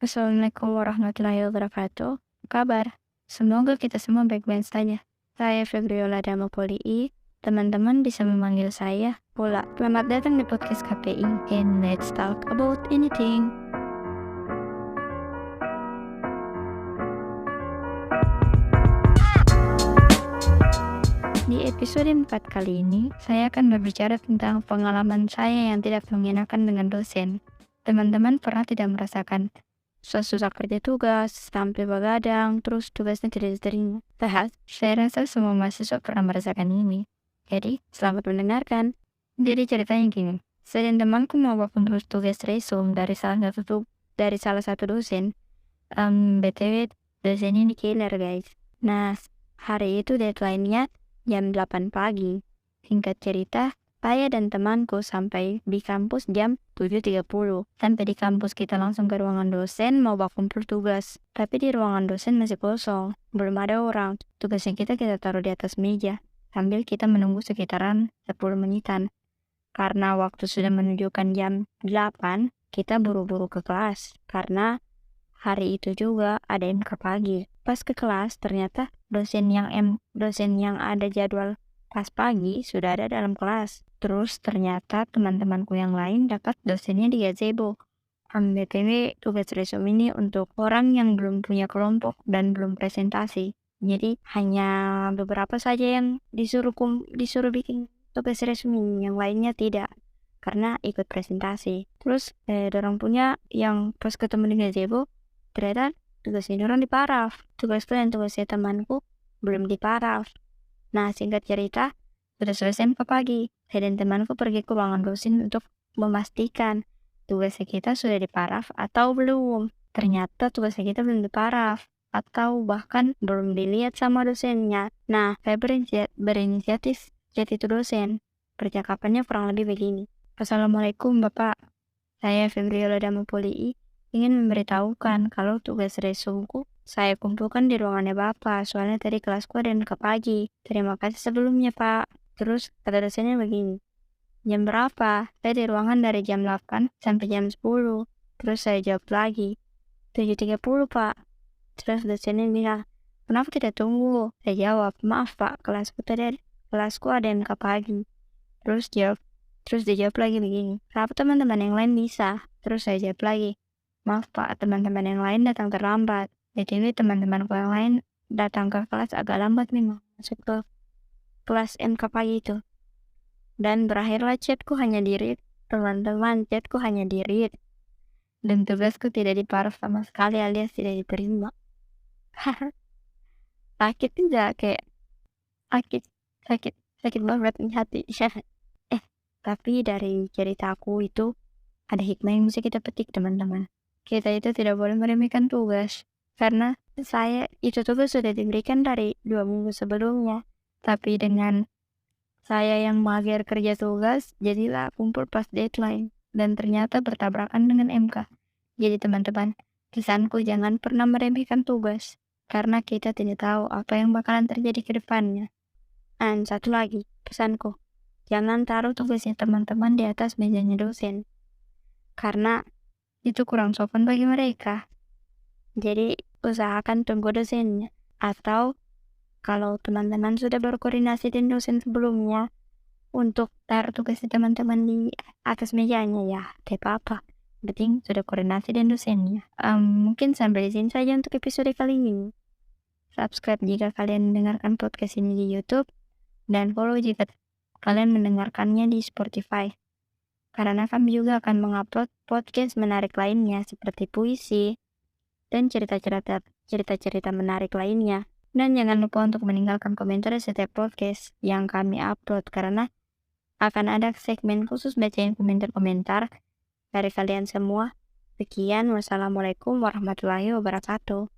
Assalamualaikum warahmatullahi wabarakatuh. Apa kabar? Semoga kita semua baik-baik saja. Saya Febriola Damopoli. Teman-teman bisa memanggil saya Pola. Selamat datang di podcast KPI and let's talk about anything. Di episode 4 kali ini, saya akan berbicara tentang pengalaman saya yang tidak mengenakan dengan dosen. Teman-teman pernah tidak merasakan susah kerja tugas, sampai begadang, terus tugasnya tidak diterima? Saya rasa semua mahasiswa pernah merasakan ini. Jadi, selamat mendengarkan. Jadi ceritanya gini, saya dan temanku mau tugas resume dari salah satu dosen. BTW, dosen ini killer guys. Nah, hari itu deadline-nya jam 8 pagi. Singkat cerita, saya dan temanku sampai di kampus jam 7.30. Sampai di kampus kita langsung ke ruangan dosen mau kumpul tugas. Tapi di ruangan dosen masih kosong, belum ada orang. Tugasnya kita taruh di atas meja, sambil kita menunggu sekitaran 10 menitan. Karena waktu sudah menunjukkan jam 8, kita buru-buru ke kelas. Karena hari itu juga ada MK pagi. Pas ke kelas, ternyata dosen yang ada jadwal pas pagi sudah ada dalam kelas. Terus ternyata teman-temanku yang lain dapat dosennya di gazebo. BTW tugas resume ini untuk orang yang belum punya kelompok dan belum presentasi. Jadi hanya beberapa saja yang disuruh bikin tugas resume, yang lainnya tidak karena ikut presentasi. Terus dorang punya yang pas ketemu di gazebo, ternyata tugas ini orang di paraf. Tugasku dan tugasnya temanku belum di paraf. Nah, singkat cerita, sudah selesai MK pagi. Saya dan temanku pergi ke ruangan dosen untuk memastikan tugasnya kita sudah di paraf atau belum. Ternyata tugasnya kita belum di paraf atau bahkan belum dilihat sama dosennya. Nah, saya berinisiatif chat itu dosen. Percakapannya kurang lebih begini. Assalamualaikum Bapak, saya Febriola Damopoli. Ingin memberitahukan kalau tugas resumku saya kumpulkan di ruangannya Bapak, soalnya tadi kelasku ada MK pagi. Terima kasih sebelumnya, Pak. Terus kata dosennya begini, jam berapa? Saya di ruangan dari jam 8 sampai jam 10. Terus saya jawab lagi, 7.30, Pak. Terus dosennya bilang, kenapa tidak tunggu? Saya jawab, maaf Pak, kelasku ada MK pagi. Terus dijawab lagi begini, kenapa teman-teman yang lain bisa? Terus saya jawab lagi, maaf Pak, teman-teman yang lain datang terlambat. Jadi teman-temanku yang lain datang ke kelas agak lambat memang, masuk ke kelas MK pagi itu. Dan berakhirlah chatku hanya di-read. Teman-teman, chatku hanya di-read. Dan tugasku tidak diparaf sama sekali alias tidak diterima. Sakit tidak, kayak sakit banget di hati. Tapi dari ceritaku itu ada hikmah yang bisa kita petik, teman-teman. Kita itu tidak boleh meremehkan tugas, karena tugas sudah diberikan dari 2 minggu sebelumnya. Tapi dengan saya yang mager kerja tugas, jadilah kumpul pas deadline. Dan ternyata bertabrakan dengan MK. Jadi teman-teman, pesanku jangan pernah meremehkan tugas, karena kita tidak tahu apa yang bakalan terjadi ke depannya. Dan satu lagi, pesanku, jangan taruh tugasnya teman-teman di atas mejanya dosen, karena itu kurang sopan bagi mereka. Jadi usahakan tunggu dosennya. Atau kalau teman-teman sudah berkoordinasi dengan dosen sebelumnya untuk taruh tugasnya teman-teman di atas mejanya, ya tidak apa-apa. Penting sudah koordinasi dengan dosennya. Mungkin sampai di sini saja untuk episode kali ini. Subscribe jika kalian mendengarkan podcast ini di YouTube, dan follow jika kalian mendengarkannya di Spotify. Karena kami juga akan mengupload podcast menarik lainnya seperti puisi dan cerita-cerita menarik lainnya. Dan jangan lupa untuk meninggalkan komentar di setiap podcast yang kami upload, karena akan ada segmen khusus bacain komentar-komentar dari kalian semua. Sekian, wassalamualaikum warahmatullahi wabarakatuh.